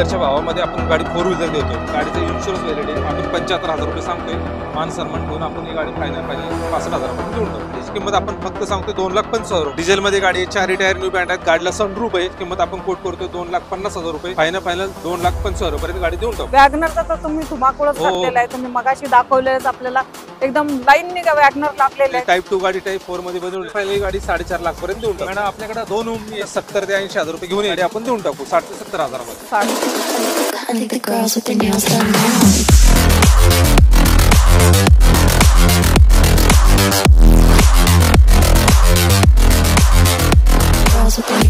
व्हीलरच्या भावामध्ये आपण गाडी 4 व्हीलर देतो। गाडीचा इन्शुरन्स व्हॅलिडिटी आपण 75,000 रुपये सांगतोय। मान सन्मान ठेवून आपण ही गाडी फायनल 65,000 रुपये देऊन टाकतो। त्याची किंमत आपण फक्त सांगतोय 2,50,000 रुपये। डिझेल मध्ये गाडी 4 टायर न्यू बँड आहेत, गाडीला सनरूफ आहे, किंमत आपण कोट करतोय 2,50,000 रुपये। फायनल 2,50,000 रुपये गाडी देऊन टाकतो। वॅगनरचा तर तुम्ही धुमाकूळच घातलेला आहे, तुम्ही मगाशी दाखवलेच आपल्याला एकदम लाईनने वॅगनर लागलेले आहे। टाइप 2 गाडी टाइप 4 मध्ये बनवून फायनल गाडी 4.5 लाख पर्यंत देऊन टाकू। मॅडम आपल्याकडे 2 ओमनी 70 ते 80,000 रुपये घेऊन गाडी आपण देऊन टाकू 60 ते 70,000 मध्ये। I think the girls with their nails done now. Girls with their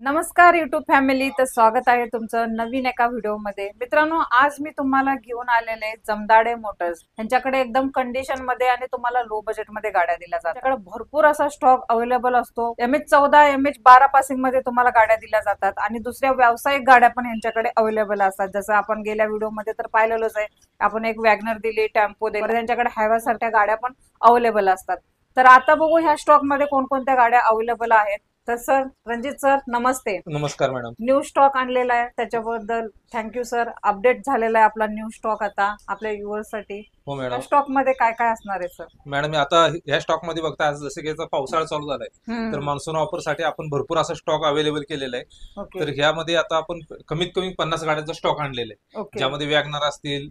नमस्कार युट्यूब फॅमिली, तर स्वागत आहे तुमचं नवीन एका व्हिडिओ मध्ये। मित्रांनो, आज मी तुम्हाला घेऊन आलेले जमदाडे मोटर्स यांच्याकडे एकदम कंडिशन मध्ये आणि तुम्हाला लो बजेट मध्ये गाड्या दिल्या जातात। त्यांच्याकडे भरपूर असा स्टॉक अवेलेबल असतो। MH14 MH12 पासिंग मध्ये तुम्हाला गाड्या दिल्या जातात आणि दुसऱ्या व्यावसायिक गाड्या पण यांच्याकडे अवेलेबल असतात। जसं आपण गेल्या व्हिडिओ मध्ये तर पाहिलेलंच आहे, आपण एक वॅगनर दिली, टेम्पो दिली, त्यांच्याकडे हायवा सारख्या गाड्या पण अवेलेबल असतात। तर आता बघू ह्या स्टॉक मध्ये कोणकोणत्या गाड्या अवेलेबल आहेत। तर सर, रणजित सर नमस्ते। नमस्कार मॅडम। न्यू स्टॉक आणलेला आहे त्याच्याबद्दल थँक्यू सर। अपडेट झालेला आहे आपला न्यू स्टॉक आता आपल्या व्ह्युअर्स साठी। हो मॅडम। स्टॉक मध्ये काय काय असणार आहे सर? मॅडम आता ह्या स्टॉक मध्ये बघता, आज जसं की याचा पावसाळा चालू झालाय तर मान्सून ऑफर साठी आपण भरपूर असा स्टॉक अवेलेबल केलेला आहे। तर ह्यामध्ये आता आपण कमीत कमी 50 गाड्यांचा स्टॉक आणलेला आहे, ज्यामध्ये वॅगनर असतील,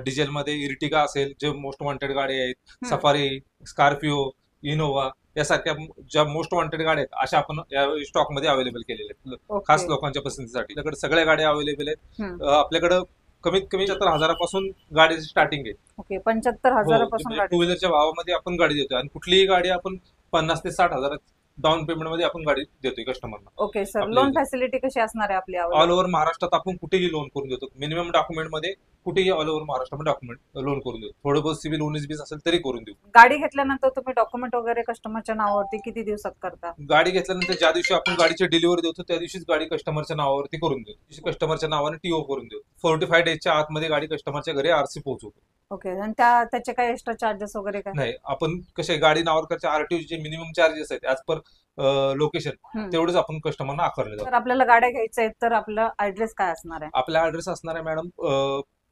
डिझेल मध्ये इर्टिगा असेल, जे मोस्ट वॉन्टेड गाडी आहेत, सफारी, स्कॉर्पिओ, इनोवा यासारख्या ज्या मोस्ट वॉन्टेड गाड्या आहेत अशा आपण या स्टॉक मध्ये अवेलेबल केलेले आहेत खास लोकांच्या पसंतीसाठी। आपल्याकडे सगळ्या गाड्या अवेलेबल आहेत। आपल्याकडे कमीत कमी 75,000 पासून गाडीची स्टार्टिंग आहे। ओके, 75,000 पासून टू व्हीलरच्या भावामध्ये आपण गाडी देतोय आणि कुठलीही गाडी आपण 50 ते 60,000 डाऊन पेमेंट मध्ये आपण गाडी देतोय कस्टमरला। ओके सर, लोन फॅसिलिटी कशी असणार आहे आपली? ऑल ओव्हर महाराष्ट्रात आपण कुठेही लोन करून देतो। मिनिमम डॉक्युमेंट मध्ये कुठेही ऑल ओव्हर महाराष्ट्रामध्ये डॉक्युमेंट लोन करून देतो। थोडं बहुत सिव्हिल 19-20 असेल तरी करून देऊ। गाडी घेतल्यानंतर तुम्ही डॉक्युमेंट वगैरे कस्टमरच्या नावावरती किती दिवसात करता? गाडी घेतल्यानंतर ज्या दिवशी आपण गाडीची डिलिव्हरी देतो त्या दिवशीच गाडी कस्टमरच्या नावावरती करून देतो। कस्टमरच्या नावाने TO करून देतो। 45 डेजच्या आतमध्ये गाडी कस्टमरच्या घरी RC पोहोचवतो। ओके, आणि त्याचे काही एक्स्ट्रा चार्जेस वगैरे काय नाही? आपण कसे गाडी नावावर करते, RTO जे मिनिमम चार्जेस आहेत ऍज पर लोकेशन तेवढेच आपण कस्टमरना आकारले जातात। तर आपल्याला गाड्या घ्यायच्या आहेत तर आपला ऍड्रेस काय असणार आहे? आपला ऍड्रेस असणार आहे मॅडम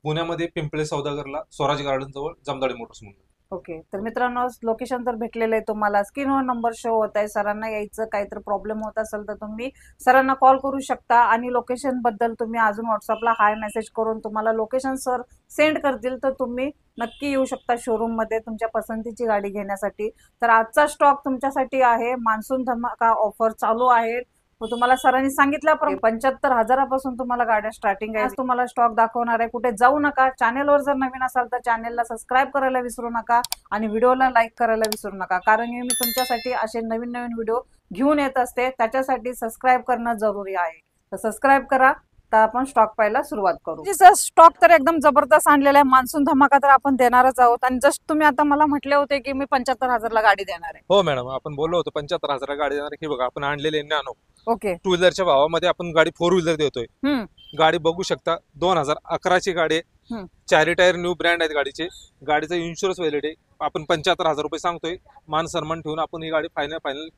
पुण्यामध्ये पिंपळे सौदागरला, स्वराज गार्डन जवळ जमदाडे मोटर्स म्हणून। ओके, तर मित्रांनो लोकेशन तर भेटलेलं आहे तुम्हाला, स्क्रीनवर नंबर शो होत आहे। सरांना यायचं काहीतरी प्रॉब्लेम होत असेल तर तुम्ही सरांना कॉल करू शकता आणि लोकेशन बद्दल तुम्ही अजून व्हॉट्सअपला हाय मेसेज करून तुम्हाला लोकेशन सर सेंड करतील तर तुम्ही नक्की येऊ शकता शोरूम मध्ये तुमच्या पसंतीची गाडी घेण्यासाठी। तर आजचा स्टॉक तुमच्यासाठी आहे, मान्सून धमाका ऑफर चालू आहे। तुम्हाला सरांनी सांगितल्याप्रमाणे 75,000 पासून तुम्हाला गाड्या स्टार्टिंग आहे। तुम्हाला स्टॉक दाखवणार आहे, कुठे जाऊ नका। चॅनेलवर जर नवीन असाल तर चॅनेलला सबस्क्राईब करायला विसरू नका आणि व्हिडिओला लाईक करायला विसरू नका, कारण मी तुमच्यासाठी असे नवीन नवीन व्हिडिओ घेऊन येत असते। त्याच्यासाठी सबस्क्राईब करणं जरुरी आहे, तर सबस्क्राईब करा। तर आपण स्टॉक पाहायला सुरुवात करू। स्टॉक तर एकदम जबरदस्त आणलेला आहे, मान्सून धमाका तर आपण देणारच आहोत। आणि जस्ट तुम्ही आता मला म्हटले होते की मी 75,000 ला गाडी देणार आहे। हो मॅडम, आपण बोललो होतो 75,000 गाडी देणार आहे। हे बघा, आपण आणलेले नॅनो ओके, टू व्हीलरच्या भावामध्ये आपण गाडी 4 व्हीलर देतोय। गाडी बघू शकता, 2011 ची गाडी, 4 टायर न्यू ब्रँड आहेत गाडीचे। गाडीचा इन्शुरन्स व्हॅलिडिटी आपण 75,000 रुपये सांगतोय। मान सन्मान ठेवून आपण ही गाडी फायनल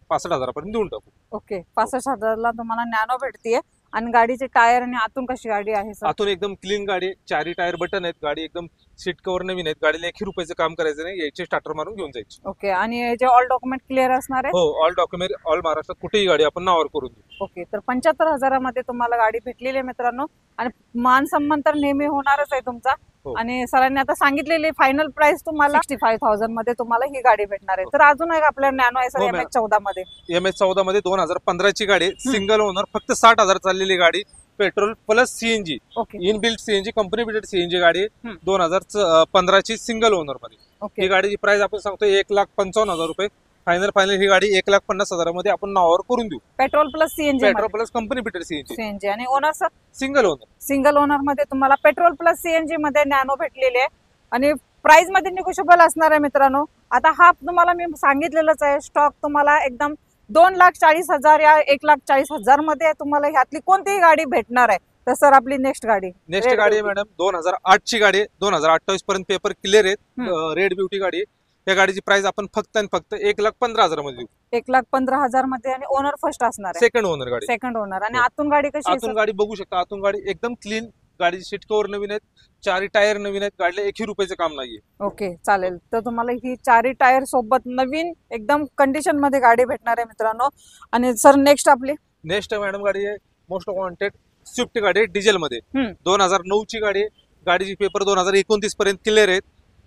65,000 पर्यंत देऊन टाकू। ओके, 65,000 ला तुम्हाला नॅनो भेटतीये। आणि गाडीचे टायर आणि आतून कशी गाडी आहे सर? आतून एकदम क्लीन गाडी, 4 टायर बटन आहेत, गाडी एकदम सीट कव्हर नवीन आहेत। गाडीला 1 रुपयाचं काम करायचं नाही, यायचे स्टार्टर मारून घेऊन जायचे। ओके, आणि जे ऑल डॉक्युमेंट क्लिअर असणार आहे? हो, ऑल डॉक्युमेंट ऑल महाराष्ट्रात कुठेही गाडी आपण नावावर करून देऊ। ओके, तर 75,000 मध्ये तुम्हाला गाडी भेटलेली आहे मित्रांनो। आणि मान सन्मान तर नेहमी होणारच आहे तुमचा। आणि सरांनी आता सांगितलेली फायनल प्राइस तुम्हाला 65,000 मध्ये तुम्हाला ही गाडी भेटणार आहे। तर अजून एक आपल्या नॅनो आहे सर, MH14 मध्ये। MH14 मध्ये 2015 ची गाडी, सिंगल ओनर, फक्त 60,000 चाललेली गाडी, petrol plus CNG, inbuilt CNG, company built CNG गाडी, 2015 ची सिंगल ओनर मध्ये। ही गाडीची प्राइस आपण सांगतोय 1,55,000 रुपये। फायनल ही गाडी 1,50,000 मध्ये आपण नावावर करून देऊ। Petrol plus CNG, petrol plus company built CNG। आणि ओनर सर? सिंगल ओनर मध्ये तुम्हाला पेट्रोल प्लस CNG मध्ये नॅनो भेटलेली आहे आणि प्राइस मध्ये निगोशिएबल असणार आहे मित्रांनो। आता हा तुम्हाला मी सांगितलेलंच आहे, स्टॉक तुम्हाला एकदम 2,40,000 या 1,40,000 मध्ये तुम्हाला ह्यातली कोणतीही गाडी भेटणार आहे। तर सर आपली नेक्स्ट गाडी मॅडम 2008 ची गाडी, 2028 पर्यंत पेपर क्लिअर आहेत। रेड ब्युटी गाडी, या गाडीची प्राइस आपण फक्त आणि फक्त 1,15,000 मध्ये देऊ. 1,15,000 मध्ये आणि ओनर फर्स्ट असणार आहे, सेकंड ओनर गाडी. Second owner. आणि हो. आतून गाडी कशी आहे आतून सर? गाडी बघू शकता, आतून गाडी एकदम क्लीन, गाडीची सीट कव्हर नवीन आहेत, चारही टायर नवीन आहेत, गाडीला एकही रुपयाचं काम नाहीये. ओके, चालेल. तर तुम्हाला ही चारही टायर सोबत नवीन एकदम कंडिशन मध्ये गाडी भेटणार आहे मित्रांनो. आणि सर नेक्स्ट आपली नेक्स्ट मॅडम गाडी आहे मोस्ट वॉन्टेड स्विफ्ट गाडी आहे, डिझेल मध्ये. 2009 ची गाडी आहे. गाडीची पेपर 2029 पर्यंत क्लिअर आहेत.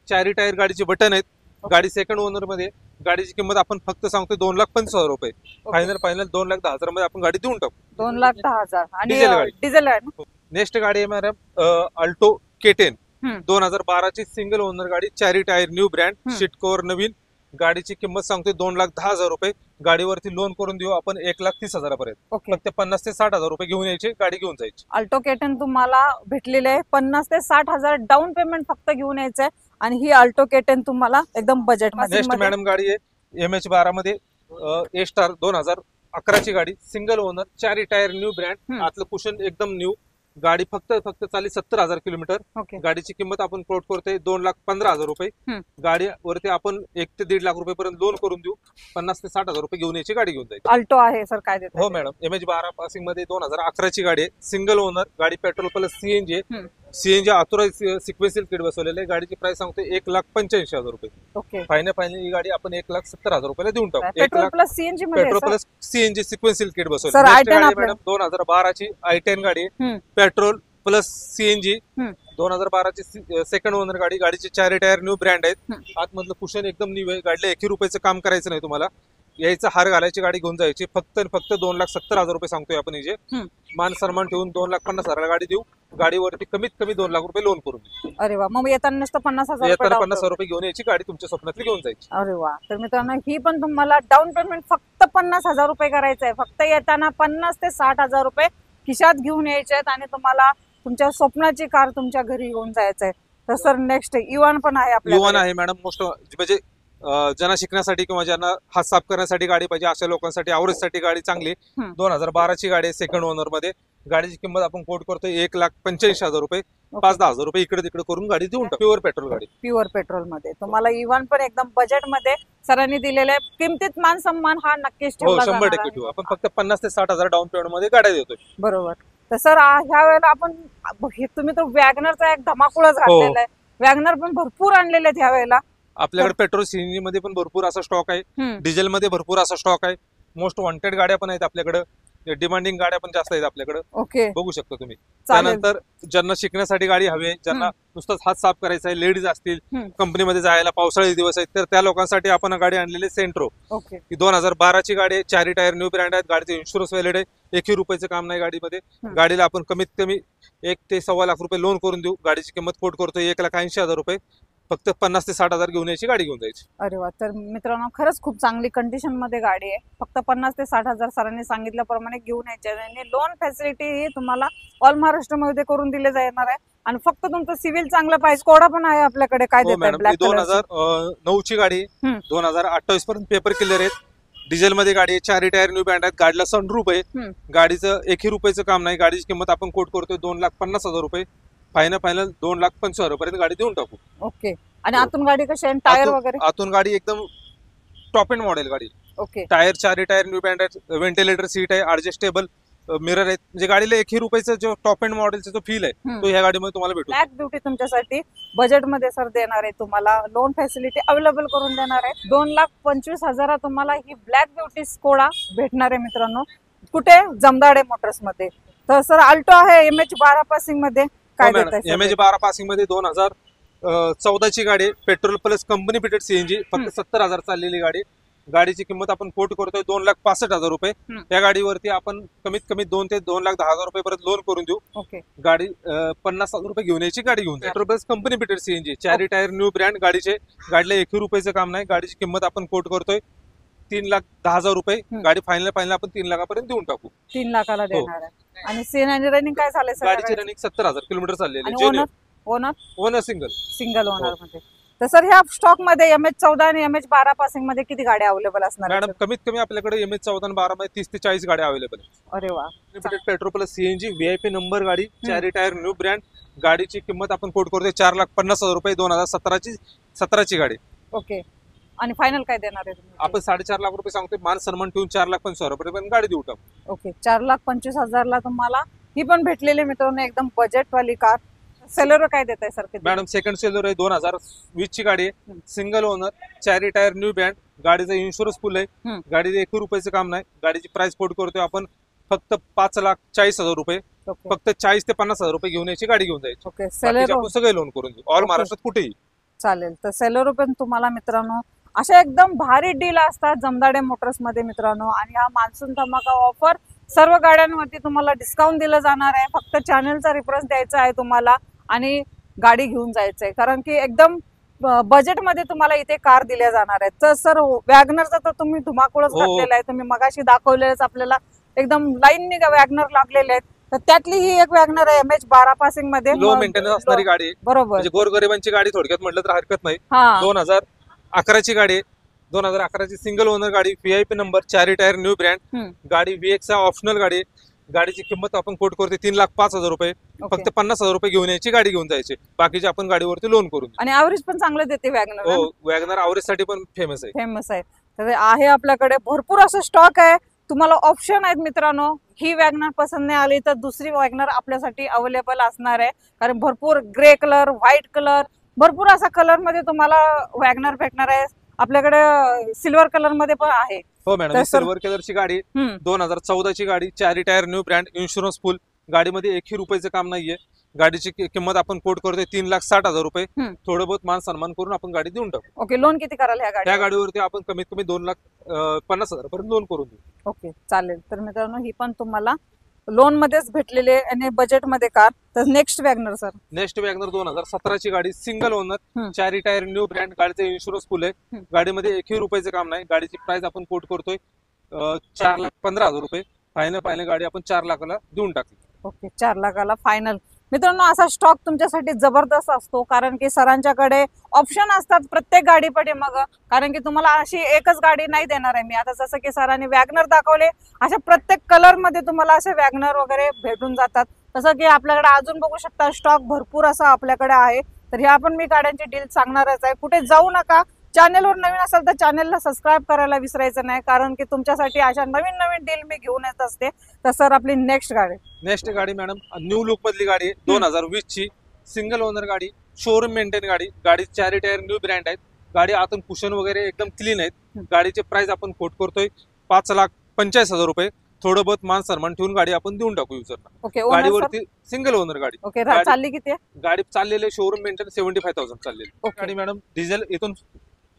चारही टायर गाडीचे बटन आहेत. गाडी सेकंड ओनर मध्ये. गाडीची किंमत आपण फक्त सांगतो 2,25,000 रुपये. फायनल 2,10,000 मध्ये आपण गाडी देऊन टाकू. 2,10,000 आणि डिझेल गाडी. डिझेल आहे ना? नेक्स्ट गाडी आहे मॅडम अल्टो K10 2012 ची सिंगल ओनर गाडी, चारही tyre new brand, seat cover नवीन. गाडीची किंमत सांगतोय 2,10,000 रुपये. गाडीवरती लोन करून देऊ आपण 1,30,000 पर्यंत. ओके, फक्त 50 ते 60,000 रुपये घेऊन यायचे, गाडी घेऊन जायची. अल्टो K10 तुम्हाला भेटलेले आहे. 50 ते 60,000 डाऊन पेमेंट फक्त घेऊन यायचंय. आणि ही अल्टो K10 तुम्हाला एकदम बजेट नेक्स्ट मध्ये. मॅडम गाडी आहे MH12 मध्ये A स्टार 2011 ची गाडी, सिंगल ओनर, चारही टायर न्यू ब्रँड, आतलं कुशन एकदम न्यू. गाडी फक्त चाली 70,000 किलोमीटर. ओके, गाडीची किंमत आपण कोट करतोय 2,15,000 रुपये. गाडीवरती आपण 1 ते 1.5 लाख रुपये पर्यंत लोन करून देऊ. 50 ते 60,000 रुपये घेऊन यायची, गाडी घेऊन जायची. अल्टो आहे सर, काय देतात? हो मॅडम, MH12 पासिंग मध्ये 2011 ची गाडी आहे, सिंगल ओनर गाडी, petrol plus CNG. CNG authorise sequential kit बसवलेले आहे. गाडीची प्राइस सांगतोय 1,85,000 रुपये. ओके, फायनल ही गाडी आपण 1,70,000 रुपयाला देऊन टाकू. पेट्रोल प्लस CNG मध्ये पेट्रोल आहे, plus CNG sequential kit sir, बसवलेली. I10 आपल्याला- मॅडम 2012 ची i10 गाडी आहे, पेट्रोल प्लस CNG, 2012 ची सेकंड ओनर गाडी. गाडीचे चारही टायर न्यू ब्रँड आहेत. आतमधलं कुशन एकदम न्यू आहे. गाडीला 1 रुपयाचं काम करायचं नाही तुम्हाला. यायचं हार घालायची, गाडी घेऊन जायची. फक्त 2,70,000 रुपये सांगतोय आपण. जे मान सन्मान ठेवून 2,50,000 गाडी देऊ. गाडीवरती कमीत कमी 2 लाख रुपये लोन करून देऊ. अरे वा, मग येताना नुसतं 50,000 येताना 50,000 रुपये घेऊन यायची, गाडी तुमच्या स्वप्नातली घेऊन जायची. अरे वा. तर मित्रांनो, ही पण तुम्हाला डाऊन पेमेंट फक्त 50,000 रुपये करायचं आहे. फक्त येताना 50 ते 60,000 रुपये खिशात घेऊन यायचे आहेत आणि तुम्हाला तुमच्या स्वप्नाची कार तुमच्या घरी घेऊन जायचंय. तर सर नेक्स्ट इवान पण आहे आपल्याला. इवान आहे मॅडम, मोस्ट म्हणजे ज्यांना शिकण्यासाठी किंवा ज्यांना हात साफ करण्यासाठी गाडी पाहिजे अशा लोकांसाठी, आवरेजसाठी गाडी चांगली. 2012 ची गाडी आहे, सेकंड ओनर मध्ये. गाडीची किंमत आपण कोट करतोय 1,85,000 रुपये. 5-10,000 रुपये इकडे तिकडे करून गाडी देऊन टाकू. प्युअर पेट्रोल गाडी. प्युअर पेट्रोल मध्ये तुम्हाला इव्हन पण एकदम बजेट मध्ये सरांनी दिलेले आहे. किमतीत मान सन्मान हा नक्कीच हो, ठेवला 100% जाणार ठेवू. आहे. आपण फक्त 50 ते 60,000 डाऊन पेमेंट मध्ये गाड्या देतोय. बरोबर. तर सर ह्या वेळेला आपण तुम्ही तो वॅगनरचा एक धमाकुळच घातलेला आहे. वॅगनर पण भरपूर आणलेले आहेत ह्या वेळेला. आपल्याकडे पेट्रोल CNG मध्ये पण भरपूर असा स्टॉक आहे. डिझेल मध्ये भरपूर असा स्टॉक आहे. मोस्ट वॉन्टेड गाड्या पण आहेत आपल्याकडे. डिमांडिंग गाड्या पण जास्त आहेत आपल्याकडे. ओके, बघू शकता तुम्ही. चालेल. त्यानंतर ज्यांना शिकण्यासाठी गाडी हवी आहे, ज्यांना नुसताच हात साफ करायचा आहे, लेडीज असतील, कंपनीमध्ये जायला पावसाळी दिवस आहेत, तर त्या लोकांसाठी आपण गाडी आणलेली सेंट्रो. ओके, ही 2012 ची गाडी आहे, चारही टायर न्यू ब्रँड आहेत. गाडीचे इन्शुरन्स व्हॅलिड आहे. 1 रुपयाचं काम नाही गाडीमध्ये. गाडीला आपण कमीत कमी 1 ते 1.25 लाख रुपये लोन करून देऊ. गाडीची किंमत कोट करतोय 1,80,000 रुपये. फक्त 50 ते 60,000 घेऊन यायची, गाडी घेऊन जायची. अरे वा. तर मित्रांनो, खरंच खूप चांगली कंडिशन मध्ये गाडी आहे. फक्त 50 ते 60,000 सरांनी सांगितल्याप्रमाणे घेऊन यायचे. आणि लोन फॅसिलिटी ही तुम्हाला ऑल महाराष्ट्रामध्ये करून दिले जाणार आहे. आणि फक्त तुमचं सिव्हिल चांगलं पाहिजे. कोडा पण आहे आपल्याकडे. काय देत आहे? ब्लॅक 2009 ची गाडी, 2028 पर्यंत पेपर क्लिअर आहेत. डिझेल मध्ये गाडी आहे, चारही टायर न्यू ब्रँड आहेत. गाडीला सनरूफ आहे. गाडीचं 1 रुपयाचं काम नाही. गाडीची किंमत आपण कोट करतोय 2,50,000 रुपये. फायनल 2,25,000 पर्यंत गाडी देऊन टाकू. ओके. आणि आतून गाडी कशी आहे? टायर वगैरे? आतून गाडी एकदम टॉप एंड मॉडेल गाडी. ओके. टायर चारही टायर न्यू ब्रँड आहेत. व्हेंटिलेटर सीट आहे, ऍडजस्टेबल मिरर आहेत. म्हणजे गाडीला 1 रुपयाचा जो टॉप एंड मॉडेलचा जो फील आहे तो ह्या गाडीमध्ये तुम्हाला भेटू. ब्लॅक ब्युटी तुमच्यासाठी बजेट मध्ये सर देणार आहे. तुम्हाला लोन फॅसिलिटी अवेलेबल करून देणार आहे. 2,25,000 तुम्हाला ही ब्लॅक ब्युटी स्कोडा भेटणार आहे मित्रांनो. कुठे? जमदाडे मोटर्स मध्ये. तर सर अल्टो आहे MH12 पासिंग मध्ये. काय देत आहे? MH12 पासिंग मध्ये 2014 ची गाडी, petrol plus company fitted CNG. फक्त 70,000 चाललेली गाडी. गाडीची किंमत आपण कोट करतोय 2,65,000 रुपये. या गाडीवरती आपण कमीत कमी 2 ते 2,10,000 रुपये पर्यंत लोन करून देऊ. ओके. गाडी 50,000 रुपये घेऊन यायची, गाडी घेऊन. Petrol plus company fitted CNG, चारही टायर न्यू ब्रँड. गाडीला 1 रुपयाचं काम नाही. गाडीची किंमत आपण कोट करतोय 3,10,000 रुपये. गाडी फायनल आपण 3 लाखापर्यंत देऊन टाकू. 3 लाखाला देणार आहे. आणि सीन आणि रनिंग काय झालंय सर? गाडीची रनिंग 70,000 किलोमीटर चाललेली. ओनर सिंगल ओनर मध्ये. तर सर ह्या स्टॉक मध्ये MH14 आणि MH12 पासिंग मध्ये किती गाड्या अवेलेबल असणार? मॅडम कमीत कमी आपल्याकडे MH14 आणि 12 मध्ये 30 ते 40 गाड्या अवेलेबल आहेत. अरे वा. Petrol plus CNG VIP number गाडी, चारही टायर न्यू ब्रँड. गाडीची किंमत आपण कोट करतोय 4,50,000 रुपये. 2017 ची गाडी. ओके. आणि फायनल काय देणार आहे तुम्ही? आपण 4.5 लाख रुपये सांगतोय, मान सन्मान ठेवून 4,25,000 रुपये पण गाडी देऊ टाकू. ओके, 4,25,000 तुम्हाला ही पण भेटलेली मित्रांनो एकदम बजेट वाली कार. सेलर काय देत आहे सर? मॅडम सेकंड सेलर आहे, 2020 ची गाडी आहे, single owner, 4 tyre new brand, गाडीचा इन्शुरन्स फुल आहे, गाडीला 1 रुपयाचं काम नाही. गाडीची प्राइस कोट करतोय आपण फक्त 5,40,000 रुपये, फक्त 40 ते 50,000 रुपये घेऊन याची गाडी घेऊन जायची. ओके, बाकीचे आपण सगळे लोन करून देऊ ऑल महाराष्ट्रात कुठेही. चालेल. तर सेलर पण तुम्हाला मित्रांनो अशा एकदम भारी डील असतात जमदाडे मोटर्स मध्ये मित्रांनो. आणि हा मान्सून धमाका ऑफर सर्व गाड्यांवरती तुम्हाला डिस्काउंट दिलं जाणार आहे. फक्त चॅनलचा रेफरन्स द्यायचा आहे तुम्हाला आणि गाडी घेऊन जायचंय, कारण की एकदम बजेटमध्ये तुम्हाला इथे कार दिल्या जाणार आहेत. तर सर वॅगनरचा तर तुम्ही धुमाकूळच घातलेला आहे. तुम्ही मगाशी दाखवलेलंच आपल्याला एकदम लाईनने वॅगनर लागलेले आहेत. तर त्यातली ही एक वॅगनर आहे MH12 पासिंग मध्ये, लो मेंटेनन्स असणारी गाडी आहे. बरोबर, म्हणजे गोरगरिबांची गाडी थोडक्यात म्हटलं तर हरकत नाही. 2011 ची गाडी आहे, 2011 ची सिंगल ओनर गाडी, VIP number, 4 tyre new brand गाडी, VX ऑप्शनल गाडी. गाडीची किंमत आपण कोट करते 3,05,000 रुपये, फक्त 50,000 रुपये घेऊन यायची गाडी घेऊन जायची, बाकीचे आपण गाडीवरती लोन करून. आणि ऍव्हरेज पण चांगलं देते वॅगनर. हो, वॅगनर ऍव्हरेज साठी पण फेमस आहे. तर आहे आपल्याकडे भरपूर असं स्टॉक आहे, तुम्हाला ऑप्शन आहेत मित्रांनो. ही वॅगनर पसंत नाही आली तर दुसरी वॅगनर आपल्यासाठी अवेलेबल असणार आहे, कारण भरपूर ग्रे कलर, व्हाईट कलर, भरपूर असा कलर मध्ये तुम्हाला वॅगनर भेटणार आहे. आपल्याकडे सिल्वर कलर मध्ये पण आहे. हो मॅडम, सिल्वर कलरची गाडी, 2014 ची गाडी, 4 टायर न्यू ब्रँड, इन्शुरन्स फुल, गाडीमध्ये 1 रुपयाचं काम नाहीये. गाडीची किंमत आपण कोट करतोय 3,60,000 रुपये, थोडं बहुत मान सन्मान करून आपण गाडी देऊन टाकू. ओके, लोन किती कराल ह्या गाडीवरती आपण कमीत कमी 2,50,000 पर्यंत लोन करून देऊ. ओके, चालेल. तर मित्रांनो ही पण तुम्हाला लोन मध्येच भेटलेले आणि बजेट मध्ये कार. तर next WagonR sir? Next WagonR 2017 ची गाडी, single owner, 4 tyre new brand, गाडीचा इन्शुरन्स फुल आहे, गाडीमध्ये 1 रुपयाचं काम नाही. गाडीची प्राइस आपण कोट करतोय 4,15,000 रुपये, फायनल गाडी आपण 4 लाखाला देऊन टाकली. ओके, 4 लाखाला फायनल. मित्रांनो असा स्टॉक तुमच्यासाठी जबरदस्त असतो, कारण की सरांच्याकडे ऑप्शन असतात प्रत्येक गाडीकडे. मग कारण की तुम्हाला अशी एकच गाडी नाही देणार आहे मी. आता जसं की सरांनी वॅगनर दाखवले, अशा प्रत्येक कलर मध्ये तुम्हाला असे वॅगनर वगैरे भेटून जातात. तसं की आपल्याकडे अजून बघू शकता स्टॉक भरपूर असा आपल्याकडे आहे. तर ह्या पण मी गाड्यांची डील सांगणारच आहे. कुठे जाऊ नका. चॅनलवर नवीन असाल तर चॅनलला सबस्क्राईब करायला विसरायचं नाही, कारण की तुमच्यासाठी अशा नवीन नवीन डील मी घेऊन येत असते. तर सर आपली नेक्स्ट गाडी मॅडम न्यू लुक मधली गाडी आहे, 2020 ची सिंगल ओनर गाडी, शोरूम मेंटेन गाडी. गाडी 4 टायर न्यू ब्रँड आहेत. गाडी आतून कुशन वगैरे एकदम क्लीन आहेत. गाडीचे प्राइस आपण कोट करतोय 5,45,000 रुपये, थोडं बहुत मान सन्मान ठेवून गाडी आपण देऊन टाकू युजरला. ओके, गाडीवरती सिंगल ओनर गाडी. ओके, चालली किती? गाडी चाललेली शोरूम मेंटेन 75,000 चाललेली गाडी मॅडम. डिझेल इथून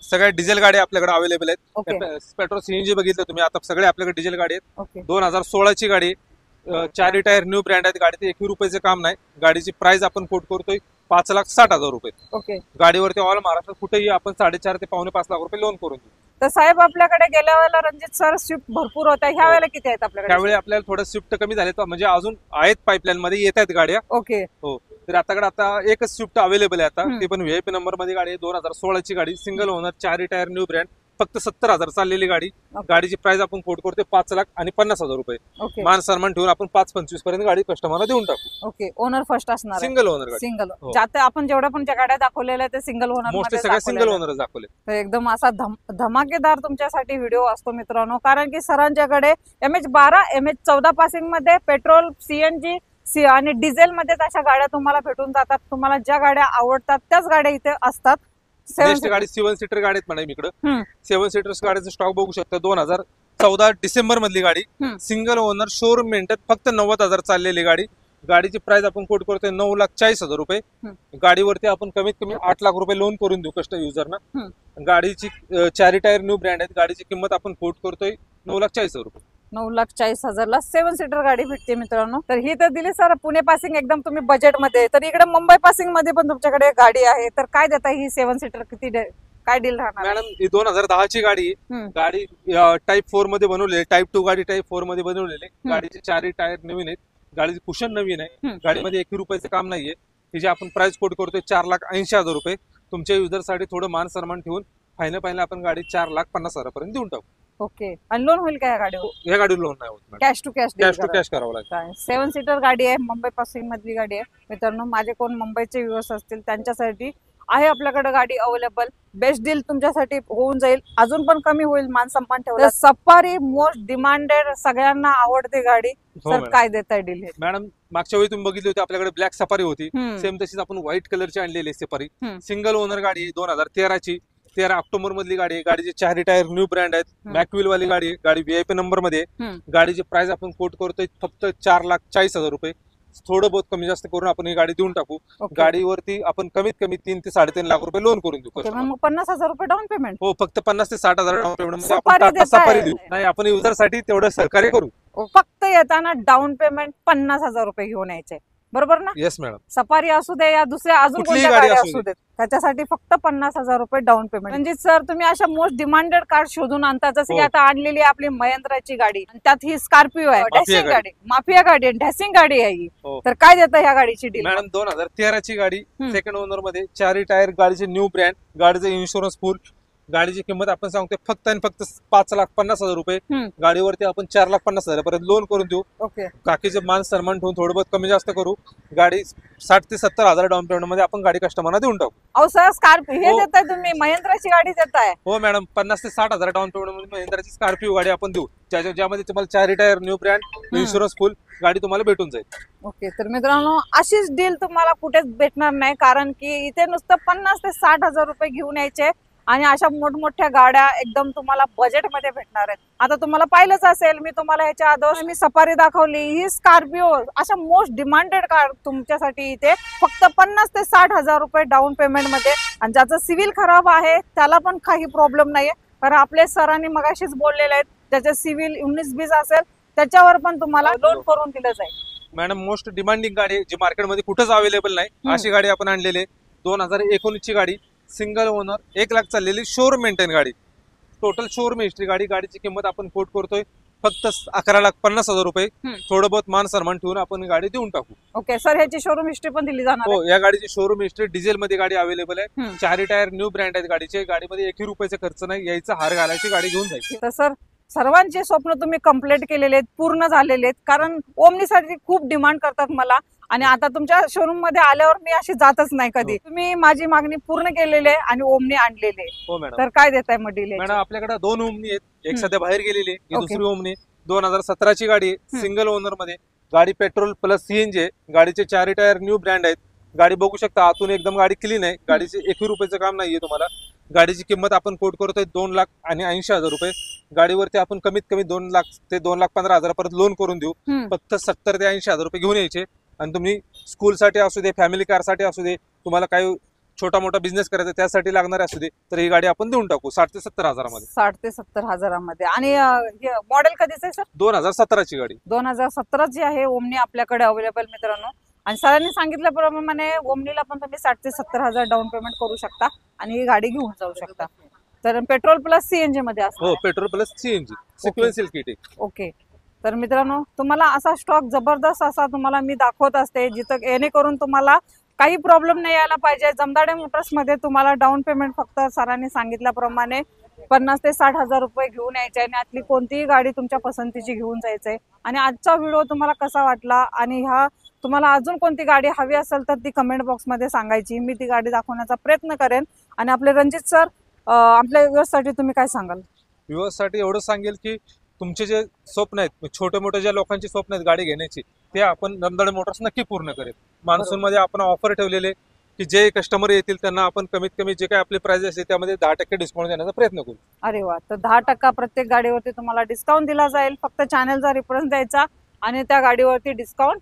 सगळ्या डिझेल गाड्या आपल्याकडे अवेलेबल आहेत. पेट्रोल CNG बघितलं तुम्ही, आता सगळे आपल्याकडे डिझेल गाडी आहेत. 2016 ची गाडी, 4 टायर न्यू ब्रँड आहेत. गाडीत 1 रुपयाचं काम नाही. गाडीची प्राइस आपण कोट करतोय 5,60,000 रुपये. ओके, गाडीवरती ऑल महाराष्ट्रात कुठेही आपण 4.5 ते 5.5 लाख रुपये लोन करून देऊ. तर साहेब आपल्याकडे गेल्या वेळेला रणजित सर स्विफ्ट भरपूर होत्या, ह्या वेळेला किती आहेत आपल्याकडे? त्यावेळी आपल्याला थोडं स्विफ्ट कमी झाले, म्हणजे अजून आहेत पाईपलाईन मध्ये, येत आहेत गाड्या. ओके, हो. तर आता एकच स्विफ्ट अवेलेबल आहे आता, ते पण VIP नंबर मध्ये गाडी आहे. 2016 ची गाडी, single owner, 4 tyre new brand, फक्त 70,000 चाललेली गाडी. गाडीची प्राइस आपण कोट करतोय 5,50,000 रुपये, मान सन्मान ठेवून आपण 5,25,000 पर्यंत गाडी कस्टमरला देऊन टाकू. ओके, ओनर फर्स्ट असणार, सिंगल ओनर गाडी. सिंगल ज्यात आपण जेवढ्या पण ज्या गाड्या दाखवलेल्या ते सिंगल ओनर मोस्टली सगळ्या सिंगल ओनरच दाखवले. तर एकदम असा धमाकेदार तुमच्यासाठी व्हिडिओ असतो मित्रांनो, कारण की सरांच्याकडे MH12, MH14 पासिंग मध्ये पेट्रोल, CNG आणि डिझेल मध्ये अशा गाड्या तुम्हाला भेटून जातात. तुम्हाला ज्या गाड्या आवडतात त्याच गाड्या इथे असतात. नेक्स्ट गाडी 7 सीटर गाडी आहेत मॅडम इकडे. 7 सीटर्स गाडीचा स्टॉक बघू शकता. 2014 डिसेंबर मधली गाडी, सिंगल ओनर, शोरूम मेंटेन, फक्त 90,000 चाललेली गाडी. गाडीची प्राइस आपण कोट करतोय 9,40,000 रुपये. गाडीवरती आपण कमीत कमी 8 लाख रुपये लोन करून देऊ युजरना. गाडीची 4 टायर न्यू ब्रँड आहेत. गाडीची किंमत आपण कोट करतोय 9,40,000 रुपये. 9,40,000 7 सीटर गाडी भेटते मित्रांनो. तर ही तर दिली सर पुणे पासिंग एकदम तुम्ही बजेट मध्ये. तर इकडे मुंबई पासिंग मध्ये पण तुमच्याकडे गाडी आहे. तर काय देता ही 7 सीटर, किती काय डील राहणार? मॅडम ही 2010 ची गाडी, गाडी टाईप 4 मध्ये बनवलेली, टाईप 2 गाडी टाईप 4 मध्ये बनवलेली. गाडीचे 4 टायर नवीन आहेत. गाडीचे कुशन नवीन आहे. गाडीमध्ये 1 रुपयाचं काम नाहीये. तिची आपण प्राइस कोट करतोय 4,80,000 रुपये. तुमच्या युजरसाठी थोडं मान सन्मान ठेवून फायनल आपण गाडी 4,50,000 पर्यंत देऊन टाकू. ओके, आणि लोन होईल का या गाडीवर? या गाडीवर लोन नाही होत, कॅश टू कॅश करावं लागेल. 7 सीटर गाडी आहे, मुंबई पासिंग मधली गाडी आहे मित्रांनो. माझे कोण मुंबईचे व्ह्यूअर्स असतील त्यांच्यासाठी आहे आपल्याकडे गाडी अवेलेबल. बेस्ट डील तुमच्यासाठी होऊन जाईल, अजून पण कमी होईल, मान सन्मान ठेवला. सफारी मोस्ट डिमांडेड, सगळ्यांना आवडते गाडी. तर काय देताय डील हे? मॅडम मागच्या वेळी तुम्ही बघितली होती आपल्याकडे ब्लॅक सफारी होती, सेम तशीच आपण व्हाईट कलरची आणलेली सफारी. सिंगल ओनर गाडी 2013ची, 13 ऑक्टोबर मधली गाडी आहे. गाडीचे 4 टायर न्यू ब्रँड आहेत, मॅकव्हील वाली गाडी आहे. गाडी VIP नंबर मध्ये. गाडीची प्राइस आपण कोट करतोय फक्त 4,40,000 रुपये. थोडं बहुत कमी जास्त करून आपण ही गाडी देऊन टाकू. गाडीवरती आपण कमीत कमी 3 ते 3.5 लाख रुपये लोन करून देऊ. मग 50,000 रुपये डाऊन पेमेंट? हो, फक्त 50 ते 60,000 डाऊन पेमेंट मध्ये आपण सफारी देऊ. नाही, आपण युजर साठी तेवढं सहकार्य करू. फक्त येताना डाऊन पेमेंट 50,000 रुपये घेऊन यायचे, बरोबर ना? Yes madam. सफारी असू दे या दुसऱ्या अजून कोणत्या गाडी असू दे, त्याच्यासाठी फक्त 50,000 रुपये डाऊन पेमेंट. म्हणजे सर तुम्ही अशा मोस्ट डिमांडेड कार शोधून आणता, जसं की आता आणलेली आपली महिंद्राची गाडी, त्यात ही स्कॉर्पिओ आहे, डॅशिंग गाडी, माफिया गाडी, डॅशिंग गाडी आहे ही. तर काय देतं ह्या गाडीची डील? मॅडम 2013ची गाडी, सेकंड ओनर मध्ये, 4 टायर, गाडीचे न्यू ब्रँड, गाडीचे इन्शुरन्स फुल. गाडीची किंमत आपण सांगतोय फक्त आणि फक्त 5,50,000 रुपये. गाडीवरती आपण 4,50,000 पर्यंत लोन करून देऊ. बाकीचे मान सन्मान ठेवून थोडं बहुत कमी जास्त करू. गाडी 60 ते 70,000 डाऊन पेमेंट मध्ये आपण गाडी कस्टमरला देऊन टाकू. अहो सर, स्कॉर्पिओ हे देताय तुम्ही, महिंद्राची गाडी देताय? हो मॅडम, 50 ते 60,000 डाऊन पेमेंट मध्ये महिंद्राची स्कॉर्पिओ गाडी आपण देऊ, ज्यामध्ये तुम्हाला 4 टायर, न्यू ब्रँड, इन्शुरन्स फुल गाडी तुम्हाला भेटून जाईल. ओके, तर मित्रांनो अशीच डील तुम्हाला कुठेच भेटणार नाही, कारण की इथे नुसतं 50 ते 60,000 रुपये घेऊन यायचे आणि अशा मोठमोठ्या गाड्या एकदम तुम्हाला बजेटमध्ये भेटणार आहेत. आता तुम्हाला पाहिलंच असेल, मी तुम्हाला ह्याच्या अगोदर मी सफारी दाखवली, ही स्कॉर्पिओ अशा मोस्ट डिमांडेड कार तुमच्यासाठी इथे फक्त 50 ते 60,000 रुपये डाऊन पेमेंट मध्ये. आणि ज्याचं सिव्हिल खराब आहे त्याला पण काही प्रॉब्लेम नाहीये, कारण आपले सरांनी मगाशीच बोललेले आहेत, ज्याचे सिव्हिल 19-20 असेल त्याच्यावर पण तुम्हाला लोन करून दिलं जाईल. मॅडम मोस्ट डिमांडिंग गाडी जी मार्केटमध्ये कुठेच अवेलेबल नाही, अशी गाडी आपण आणलेली आहे. 2019ची गाडी, सिंगल ओनर, 1 लाख चाललेली, शोरूम मेंटेन गाडी, टोटल शोरूम हिस्ट्री गाडी. गाडीची किंमत आपण कोट करतोय फक्त 11,50,000 रुपये. थोडं बहुत मान सन्मान ठेवून आपण गाडी देऊन टाकू. ओके सर, ह्याची शोरूम हिस्ट्री पण दिली जाणार? हो, या गाडीची शोरूम हिस्ट्री डिझेल मध्ये गाडी अवेलेबल आहे. 4 टायर, न्यू ब्रँड आहेत गाडीचे. गाडीमध्ये 1 रुपयाचा खर्च नाही, यायचा हार घालायची गाडी घेऊन जायची. तर सर सर्वांचे स्वप्न तुम्ही कंप्लीट केलेले आहेत, पूर्ण झालेले आहेत, कारण ओमनीसाठी खूप डिमांड करतात मला, आणि आता तुमच्या शोरूम मध्ये आल्यावर मी अशी जातच नाही कधी. तुम्ही माझी मागणी पूर्ण केलेली आहे आणि ओमनी आणलेले. हो मॅडम. तर काय देताय मग डील? मॅडम आपल्याकडे 2 ओमनी आहेत, एक सध्या बाहेर गेलेली आहे, दुसरी ओमनी 2017ची गाडी आहे, सिंगल ओनर मध्ये. गाडी पेट्रोल प्लस CNG आहे. गाडीचे 4 टायर, न्यू ब्रँड आहेत. गाडी बघू शकता, आतून एकदम गाडी क्लीन आहे. गाडीचे 1 रुपयाचं काम नाहीये तुम्हाला. गाडीची किंमत आपण कोट करतोय 2,80,000 रुपये. गाडीवरती आपण कमीत कमी 2 लाख ते 2,15,000 परत लोन करून देऊ. फक्त 70 ते 80,000 रुपये घेऊन यायचे. आणि तुम्ही स्कूलसाठी असू दे, फॅमिली कारसाठी असू दे, तुम्हाला काही छोटा मोठा बिझनेस करायचा त्यासाठी लागणारे असू दे, तर ही गाडी आपण देऊन टाकू 60 ते 70,000 मध्ये. 60 ते 70,000 मध्ये. आणि मॉडेल कधीच आहे सर? 2017ची गाडी. 2017ची आहे ओमनी आपल्याकडे अवेलेबल मित्रांनो. आणि सरांनी सांगितल्याप्रमाणे ओमनीला पण तुम्ही 60 ते 70,000 डाऊन पेमेंट करू शकता आणि ही गाडी घेऊन जाऊ शकता. तर पेट्रोल प्लस CNG मध्ये असतो? हो, petrol plus CNG sequential kit आहे. ओके, तर मित्रांनो तुम्हाला असा स्टॉक जबरदस्त असा तुम्हाला मी दाखवत असते, जिथं येणेकरून तुम्हाला काही प्रॉब्लेम नाही यायला पाहिजे. जमदाडे मोटर्स मध्ये तुम्हाला डाऊन पेमेंट फक्त सरांनी सांगितल्याप्रमाणे 50 ते 60,000 रुपये घेऊन यायचे आणि यातली कोणतीही गाडी तुमच्या पसंतीची घेऊन जायचंय. आणि आजचा व्हिडिओ तुम्हाला कसा वाटला आणि ह्या तुम्हाला अजून कोणती गाडी हवी असेल तर ती कमेंट बॉक्स मध्ये सांगायची, मी ती गाडी दाखवण्याचा प्रयत्न करेन. आणि आपले रणजित सर, आपल्या व्ह्यूअर्ससाठी तुम्ही काय सांगाल? व्ह्यूअर्ससाठी एवढं सांगेल की तुमचे जे स्वप्न आहेत, छोटे मोठे ज्या लोकांची स्वप्न आहेत गाडी घेण्याची, ते आपण जमदाडे मोटर्स नक्की पूर्ण करेल. मान्सून मध्ये आपण ऑफर ठेवलेले की जे कस्टमर येतील त्यांना आपण कमीत कमी जे काही आपली प्राइस असते त्यामध्ये 10% डिस्काउंट देण्याचा प्रयत्न करू. अरे वा, तर 10% प्रत्येक गाडीवरती तुम्हाला डिस्काउंट दिला जाईल. फक्त चॅनलचा रेफरन्स द्यायचा आणि त्या गाडीवरती डिस्काउंट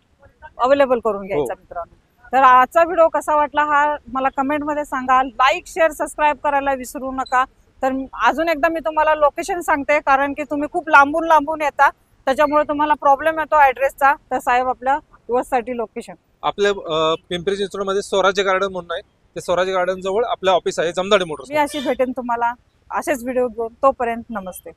अवेलेबल करून घ्यायचा. मित्रांनो, तर आजचा व्हिडिओ कसा वाटला हा मला कमेंट मध्ये सांगा. लाईक, शेअर, सबस्क्राईब करायला विसरू नका. तर अजून एकदा मी तुम्हाला लोकेशन सांगते, कारण की तुम्ही खूप लांबून येता, त्याच्यामुळे तुम्हाला प्रॉब्लेम येतो ऍड्रेसचा. तर साहेब आपल्या व्ह्यूअर्ससाठी लोकेशन आपल्या पिंपरी चिंचवड मध्ये स्वराज्य गार्डन म्हणून आहे, ते स्वराज्य गार्डन जवळ आपलं ऑफिस आहे जमदाडे मोटर्स. मी अशी भेटेन तुम्हाला असेच व्हिडिओ घेऊन. तोपर्यंत नमस्ते.